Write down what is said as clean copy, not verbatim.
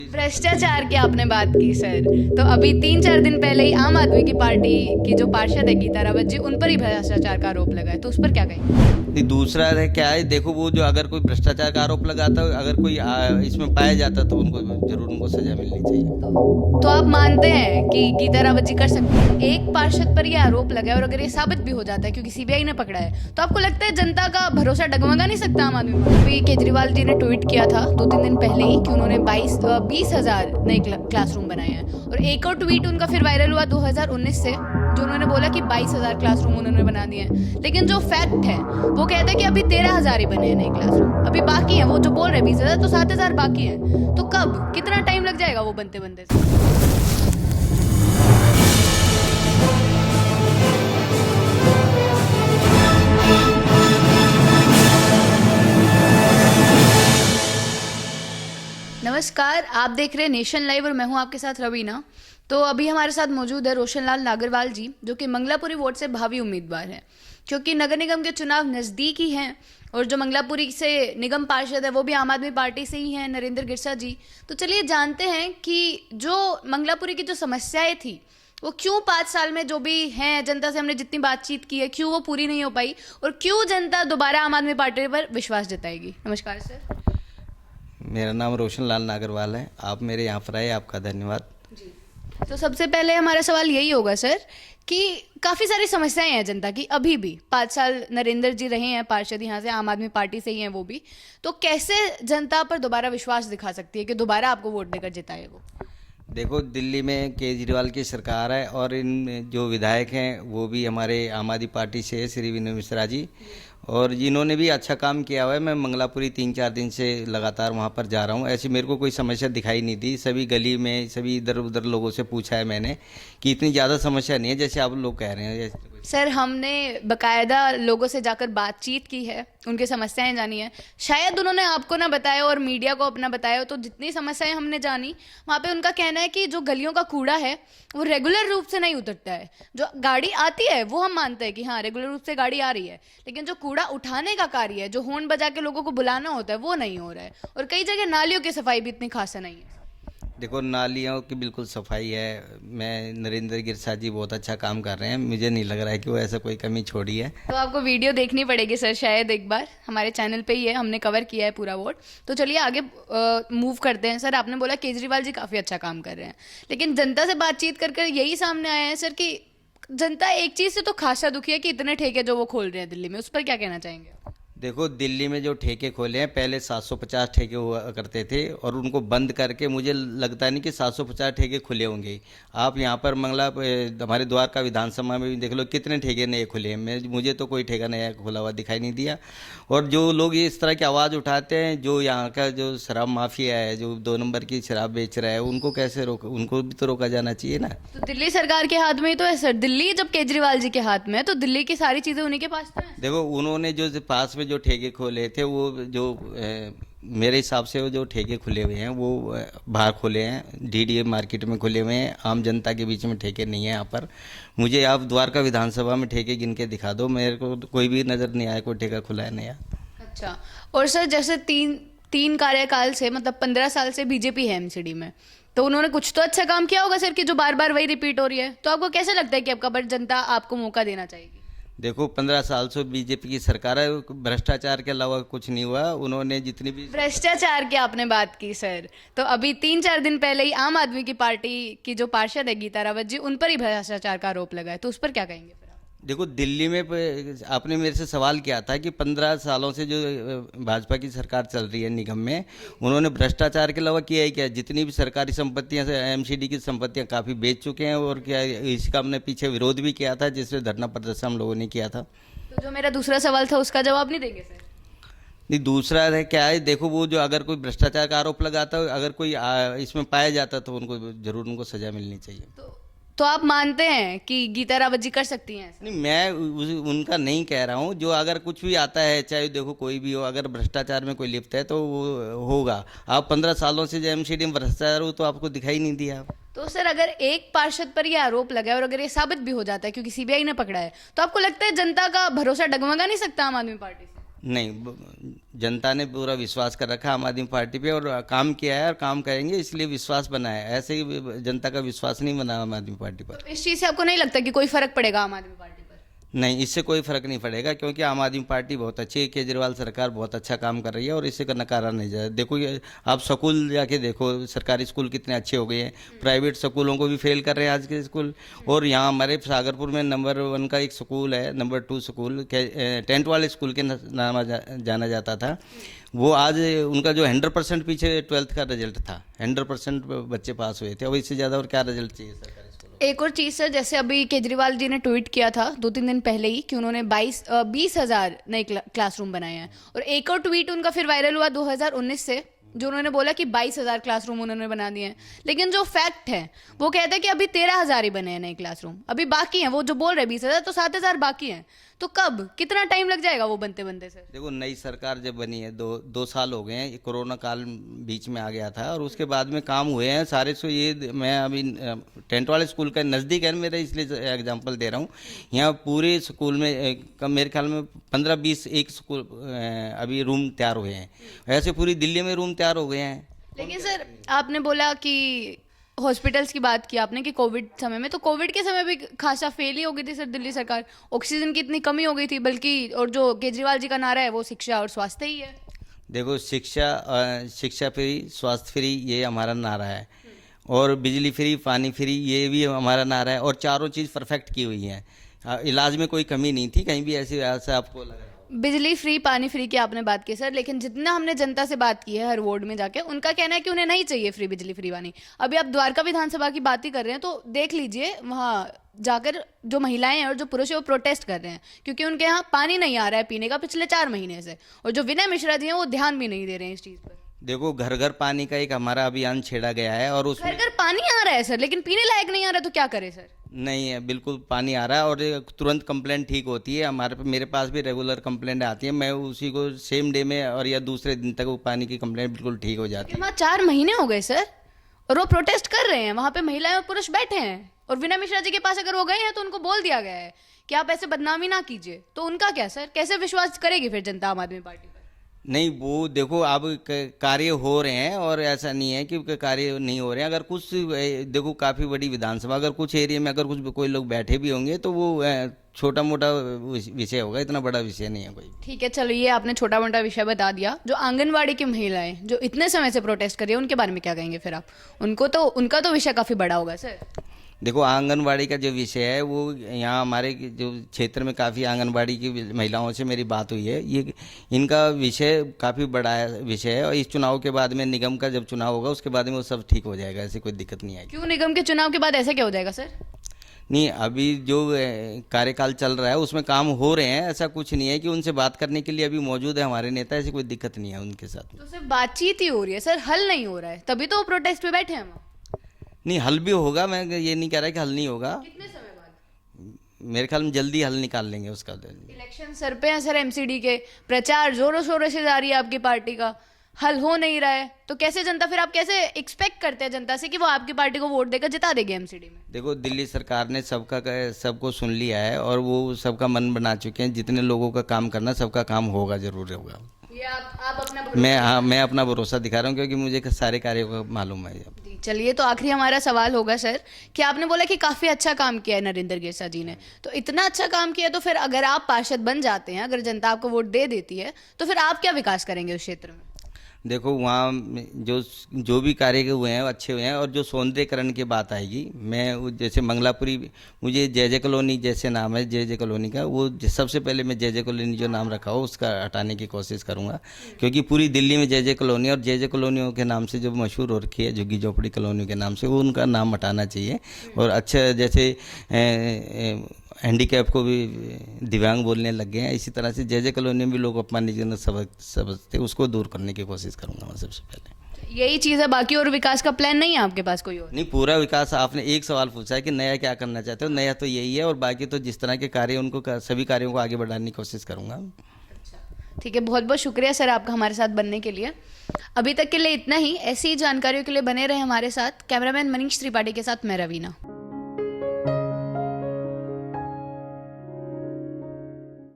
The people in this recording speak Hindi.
भ्रष्टाचार की आपने बात की सर, तो अभी 3-4 दिन पहले ही आम आदमी की पार्टी की जो पार्षद है गीता रावत जी, उन पर ही भ्रष्टाचार का आरोप लगा है, तो उस पर क्या कहेंगे? नहीं, दूसरा है क्या है, देखो वो जो अगर कोई भ्रष्टाचार का आरोप लगाता है, अगर कोई इसमें पाया जाता तो उनको जरूर उनको सजा मिलनी चाहिए। तो आप मानते हैं कि गीता रावत जी कर सकती हैं? एक पार्षद पर ये आरोप लगा है और अगर ये साबित भी हो जाता है क्योंकि सीबीआई ने पकड़ा है, तो आपको लगता है जनता का भरोसा डगमगा नहीं सकता आम आदमी पर? अभी केजरीवाल जी ने ट्वीट किया था 2-3 दिन पहले ही कि उन्होंने 20,000 नए क्लासरूम बनाए हैं, और एक और ट्वीट उनका फिर वायरल हुआ 2019 से, जो उन्होंने बोला कि 22,000 क्लासरूम उन्होंने बना दिए हैं। लेकिन जो फैक्ट है वो कहता है कि अभी 13,000 ही बने हैं नए क्लासरूम, अभी बाकी है। वो जो बोल रहे हैं 20,000, तो 7,000 बाकी है। तो कब, कितना टाइम लग जाएगा वो बनते बनते से? नमस्कार, आप देख रहे हैं नेशन लाइव और मैं हूं आपके साथ रवीना। तो अभी हमारे साथ मौजूद है रोशन लाल नागरवाल जी, जो कि मंगलापुरी वोट से भावी उम्मीदवार हैं। क्योंकि नगर निगम के चुनाव नज़दीक ही हैं और जो मंगलापुरी से निगम पार्षद है वो भी आम आदमी पार्टी से ही हैं, नरेंद्र गिरसा जी। तो चलिए जानते हैं कि जो मंगलापुरी की जो समस्याएं थी वो क्यों 5 साल में जो भी हैं, जनता से हमने जितनी बातचीत की है, क्यों वो पूरी नहीं हो पाई और क्यों जनता दोबारा आम आदमी पार्टी पर विश्वास जताएगी। नमस्कार सर। मेरा नाम रोशन लाल नागरवाल है। आप मेरे यहाँ पर आए, आपका धन्यवाद। जी। तो सबसे पहले हमारा सवाल यही होगा सर कि काफ़ी सारी समस्याएं हैं जनता की अभी भी। 5 साल नरेंद्र जी रहे हैं पार्षद, यहाँ से आम आदमी पार्टी से ही हैं वो भी। तो कैसे जनता पर दोबारा विश्वास दिखा सकती है कि दोबारा आपको वोट देकर जिताए वो? देखो, दिल्ली में केजरीवाल की सरकार है और इन जो विधायक हैं वो भी हमारे आम आदमी पार्टी से है, श्री विनय मिश्रा जी, और जिन्होंने भी अच्छा काम किया हुआ है। मैं मंगलापुरी 3-4 दिन से लगातार वहाँ पर जा रहा हूँ। ऐसी मेरे को कोई समस्या दिखाई नहीं दी। सभी गली में, सभी इधर उधर लोगों से पूछा है मैंने कि इतनी ज़्यादा समस्या नहीं है जैसे आप लोग कह रहे हैं। सर, हमने बकायदा लोगों से जाकर बातचीत की है, उनकी समस्याएं जानी है। शायद उन्होंने आपको ना बताया और मीडिया को अपना बताया हो, तो जितनी समस्याएं हमने जानी वहाँ पे उनका कहना है कि जो गलियों का कूड़ा है वो रेगुलर रूप से नहीं उतरता है। जो गाड़ी आती है वो हम मानते हैं कि हाँ रेगुलर रूप से गाड़ी आ रही है, लेकिन जो कूड़ा उठाने का कार्य है, जो हॉर्न बजा के लोगों को बुलाना होता है, वो नहीं हो रहा है। और कई जगह नालियों की सफाई भी इतनी खासा नहीं है। देखो, नालियों की बिल्कुल सफाई है। मैं नरेंद्र गिरसा जी बहुत अच्छा काम कर रहे हैं। मुझे नहीं लग रहा है कि वो ऐसा कोई कमी छोड़ी है। तो आपको वीडियो देखनी पड़ेगी सर, शायद एक बार हमारे चैनल पे ही है, हमने कवर किया है पूरा वोट। तो चलिए आगे मूव करते हैं सर। आपने बोला केजरीवाल जी काफ़ी अच्छा काम कर रहे हैं, लेकिन जनता से बातचीत कर कर यही सामने आया है सर कि जनता एक चीज़ से तो खासा दुखी है कि इतने ठेके जो वो खोल रहे हैं दिल्ली में, उस पर क्या कहना चाहेंगे? देखो, दिल्ली में जो ठेके खोले हैं, पहले 750 ठेके हुआ करते थे और उनको बंद करके मुझे लगता नहीं कि 750 ठेके खुले होंगे। आप यहाँ पर हमारे द्वारका विधानसभा में भी देख लो कितने ठेके नए खुले हैं। मुझे तो कोई ठेका नया खुला हुआ दिखाई नहीं दिया। और जो लोग इस तरह की आवाज़ उठाते हैं, जो यहाँ का जो शराब माफिया है, जो 2 नंबर की शराब बेच रहा है, उनको कैसे रोक, उनको भी तो रोका जाना चाहिए ना। तो दिल्ली सरकार के हाथ में ही तो है सर। दिल्ली जब केजरीवाल जी के हाथ में है तो दिल्ली की सारी चीज़ें उन्हीं के पास तो है। देखो, उन्होंने जो पास में जो ठेके खोले थे, वो जो मेरे हिसाब से वो जो ठेके खुले हुए हैं वो बाहर खुले हैं, डीडीए मार्केट में खुले हुए हैं। आम जनता के बीच में ठेके नहीं है यहाँ पर। मुझे आप द्वारका विधानसभा में ठेके गिन के दिखा दो, मेरे को तो कोई भी नज़र नहीं आया कोई ठेका खुला है नया। अच्छा। और सर जैसे तीन तीन कार्यकाल से, मतलब 15 साल से बीजेपी है एमसीडी में, तो उन्होंने कुछ तो अच्छा काम किया होगा सर कि जो बार बार वही रिपीट हो रही है। तो आपको कैसे लगता है कि आपका बट जनता आपको मौका देना चाहेगी? देखो, 15 साल से बीजेपी की सरकार है, भ्रष्टाचार के अलावा कुछ नहीं हुआ। उन्होंने जितनी भी भ्रष्टाचार की आपने बात की सर, तो अभी 3-4 दिन पहले ही आम आदमी की पार्टी की जो पार्षद है गीता रावत जी, उन पर ही भ्रष्टाचार का आरोप लगा है, तो उस पर क्या कहेंगे फिर आप? देखो, दिल्ली में आपने मेरे से सवाल किया था कि 15 सालों से जो भाजपा की सरकार चल रही है निगम में, उन्होंने भ्रष्टाचार के अलावा किया ही क्या? जितनी भी सरकारी संपत्तियां से एमसीडी की संपत्तियां काफ़ी बेच चुके हैं। और क्या, इसका हमने पीछे विरोध भी किया था, जिससे धरना प्रदर्शन हम लोगों ने किया था। तो जो मेरा दूसरा सवाल था उसका जवाब नहीं देंगे सर? नहीं, दूसरा है क्या है, देखो वो जो अगर कोई भ्रष्टाचार का आरोप लगाता है, अगर कोई इसमें पाया जाता तो उनको जरूर उनको सजा मिलनी चाहिए। तो आप मानते हैं कि गीता रावत जी कर सकती हैं ऐसा? नहीं, मैं उनका नहीं कह रहा हूँ। जो अगर कुछ भी आता है, चाहे देखो कोई भी हो, अगर भ्रष्टाचार में कोई लिप्त है तो वो होगा। आप 15 सालों से जो एमसीडी में भ्रष्टाचार हो तो आपको दिखाई नहीं दिया। तो सर अगर एक पार्षद पर यह आरोप लगा है और अगर ये साबित भी हो जाता है क्योंकि सीबीआई ने पकड़ा है, तो आपको लगता है जनता का भरोसा डगमगा नहीं सकता आम आदमी पार्टी से? नहीं, जनता ने पूरा विश्वास कर रखा आम आदमी पार्टी पे और काम किया है और काम करेंगे, इसलिए विश्वास बना है। ऐसे ही जनता का विश्वास नहीं बना आम आदमी पार्टी पर। तो इस चीज़ से आपको नहीं लगता कि कोई फर्क पड़ेगा आम आदमी पार्टी पर? नहीं, इससे कोई फर्क नहीं पड़ेगा, क्योंकि आम आदमी पार्टी बहुत अच्छी है, केजरीवाल सरकार बहुत अच्छा काम कर रही है और इसे नकारा नहीं जाए। देखो ये आप स्कूल जाके देखो, सरकारी स्कूल कितने अच्छे हो गए हैं, प्राइवेट स्कूलों को भी फेल कर रहे हैं आज के स्कूल। और यहाँ हमारे सागरपुर में नंबर 1 का एक स्कूल है, नंबर 2 स्कूल टेंट वाले स्कूल के नाम जाना जाता था, वो आज उनका जो 100% पीछे 12th का रिजल्ट था, 100% बच्चे पास हुए थे। अब इससे ज़्यादा और क्या रिजल्ट चाहिए सरकारी? एक और चीज़ सर, जैसे अभी केजरीवाल जी ने ट्वीट किया था 2-3 दिन पहले ही कि उन्होंने 20,000 नए क्लासरूम बनाए हैं, और एक और ट्वीट उनका फिर वायरल हुआ 2019 से, जो उन्होंने बोला कि 22,000 क्लासरूम उन्होंने बना दिए हैं। लेकिन जो फैक्ट है वो कहता है कि अभी 13,000 ही बने हैं नए क्लासरूम, अभी बाकी हैं। वो जो बोल रहे हैं 20,000, तो 7,000 बाकी हैं। तो कब, कितना टाइम लग जाएगा वो बनते बनते सर? देखो नई सरकार जब बनी है, दो साल हो गए हैं, कोरोना काल बीच में आ गया था और उसके बाद में काम हुए हैं सारे। सो ये मैं अभी टेंट वाले स्कूल का नज़दीक है मेरे, इसलिए एग्जांपल दे रहा हूँ। यहाँ पूरे स्कूल में मेरे ख्याल में 15-20 एक स्कूल अभी रूम तैयार हुए हैं। ऐसे पूरी दिल्ली में रूम तैयार हो गए हैं। लेकिन सर आपने बोला कि हॉस्पिटल्स की बात की आपने कि कोविड समय में, तो कोविड के समय भी खासा फेल ही हो गई थी सर दिल्ली सरकार। ऑक्सीजन की इतनी कमी हो गई थी, बल्कि और जो केजरीवाल जी का नारा है वो शिक्षा और स्वास्थ्य ही है। देखो शिक्षा फ्री, स्वास्थ्य फ्री, ये हमारा नारा है, और बिजली फ्री, पानी फ्री, ये भी हमारा नारा है, और चारों चीज़ परफेक्ट की हुई हैं। इलाज में कोई कमी नहीं थी कहीं भी, ऐसा आपको लग रहा है? बिजली फ्री, पानी फ्री की आपने बात की सर, लेकिन जितना हमने जनता से बात की है हर वार्ड में जाके, उनका कहना है कि उन्हें नहीं चाहिए फ्री बिजली, फ्री पानी। अभी आप द्वारका विधानसभा की बात ही कर रहे हैं, तो देख लीजिए वहाँ जाकर जो महिलाएं हैं और जो पुरुष है वो प्रोटेस्ट कर रहे हैं, क्योंकि उनके यहाँ पानी नहीं आ रहा है पीने का पिछले 4 महीने से। और जो विनय मिश्रा जी हैं वो ध्यान भी नहीं दे रहे हैं इस चीज़ पर। देखो घर घर पानी का एक हमारा अभियान छेड़ा गया है, और उसमें घर घर पानी आ रहा है सर, लेकिन पीने लायक नहीं आ रहा, तो क्या करें सर? नहीं है, बिल्कुल पानी आ रहा है और तुरंत कंप्लेंट ठीक होती है। मेरे पास भी रेगुलर कंप्लेंट आती है, मैं उसी को सेम डे में और या दूसरे दिन तक वो पानी की कंप्लेंट बिल्कुल ठीक हो जाती है। वहाँ 4 महीने हो गए सर और वो प्रोटेस्ट कर रहे हैं, वहाँ पे महिलाएं और पुरुष बैठे हैं, और विनय मिश्रा जी के पास अगर वो गए हैं तो उनको बोल दिया गया है कि आप ऐसे बदनामी ना कीजिए। तो उनका क्या सर, कैसे विश्वास करेगी फिर जनता आम आदमी पार्टी पर? नहीं, वो देखो अब कार्य हो रहे हैं, और ऐसा नहीं है कि कार्य नहीं हो रहे हैं। अगर कुछ देखो काफ़ी बड़ी विधानसभा, अगर कुछ एरिया में अगर कुछ कोई लोग बैठे भी होंगे तो वो छोटा मोटा विषय होगा, इतना बड़ा विषय नहीं है कोई। ठीक है, चलो ये आपने छोटा मोटा विषय बता दिया। जो आंगनवाड़ी की महिलाएं जो इतने समय से प्रोटेस्ट कर रही है, उनके बारे में क्या कहेंगे फिर आप? उनका तो विषय काफ़ी बड़ा होगा सर। देखो आंगनबाड़ी का जो विषय है वो यहाँ हमारे जो क्षेत्र में काफ़ी आंगनबाड़ी की महिलाओं से मेरी बात हुई है, ये इनका विषय काफ़ी बड़ा विषय है, और इस चुनाव के बाद में निगम का जब चुनाव होगा उसके बाद में वो सब ठीक हो जाएगा, ऐसी कोई दिक्कत नहीं आएगी। क्यों निगम के चुनाव के बाद ऐसा क्या हो जाएगा सर? नहीं, अभी जो कार्यकाल चल रहा है उसमें काम हो रहे हैं, ऐसा कुछ नहीं है कि उनसे बात करने के लिए अभी मौजूद है हमारे नेता, ऐसी कोई दिक्कत नहीं है उनके साथ। तो सिर्फ बातचीत ही हो रही है सर, हल नहीं हो रहा है, तभी तो वो प्रोटेस्ट पे बैठे हैं वहाँ। नहीं, हल भी होगा, मैं ये नहीं कह रहा कि हल नहीं होगा। कितने समय बाद? मेरे ख्याल में जल्दी हल निकाल लेंगे उसका। इलेक्शन सर पे हैं सर, एमसीडी के प्रचार जोरों शोरों से जारी है आपकी पार्टी का, हल हो नहीं रहा है, तो कैसे जनता, फिर आप कैसे एक्सपेक्ट करते हैं जनता से कि वो आपकी पार्टी को वोट देकर जिता देगी एमसीडी में? देखो दिल्ली सरकार ने सबको सुन लिया है और वो सबका मन बना चुके हैं, जितने लोगों का काम करना सबका काम होगा, जरूर होगा। ये आप अपना मैं अपना भरोसा दिखा रहा हूँ, क्योंकि मुझे सारे कार्यों का मालूम है। चलिए, तो आखिरी हमारा सवाल होगा सर कि आपने बोला कि काफ़ी अच्छा काम किया है नरेंद्र गिरसा जी ने, तो इतना अच्छा काम किया तो फिर अगर आप पार्षद बन जाते हैं, अगर जनता आपको वोट दे देती है, तो फिर आप क्या विकास करेंगे उस क्षेत्र में? देखो वहाँ जो भी कार्य हुए हैं अच्छे हुए हैं, और जो सौंदर्यकरण की बात आएगी, मैं जैसे मंगलापुरी, मुझे जय कॉलोनी जैसे नाम है जय कॉलोनी का, वो सबसे पहले मैं जय कॉलोनी जो नाम रखा हो उसका हटाने की कोशिश करूँगा, क्योंकि पूरी दिल्ली में जय कॉलोनी और जय कॉलोनियों के नाम से जो मशहूर हो रखी है, झुग्गी झोपड़ी कॉलोनी के नाम से, वो उनका नाम हटाना चाहिए। और अच्छा जैसे हैंडीकैप को भी दिव्यांग बोलने लग गए हैं, इसी तरह से जय कॉलोनी में भी लोग अपमानजनक समझते, उसको दूर करने की कोशिश करूंगा मैं सबसे पहले। यही चीज़ है, बाकी और विकास का प्लान नहीं है आपके पास कोई और? नहीं, पूरा विकास। आपने एक सवाल पूछा है कि नया क्या करना चाहते हो, नया तो यही है, और बाकी तो जिस तरह के कार्य उनको सभी कार्यों को आगे बढ़ाने की कोशिश करूंगा। ठीक है, बहुत बहुत शुक्रिया सर आपका हमारे साथ बनने के लिए। अभी तक के लिए इतना ही। ऐसी जानकारियों के लिए बने रहे हमारे साथ। कैमरामैन मनीष त्रिपाठी के साथ मैं रवीना।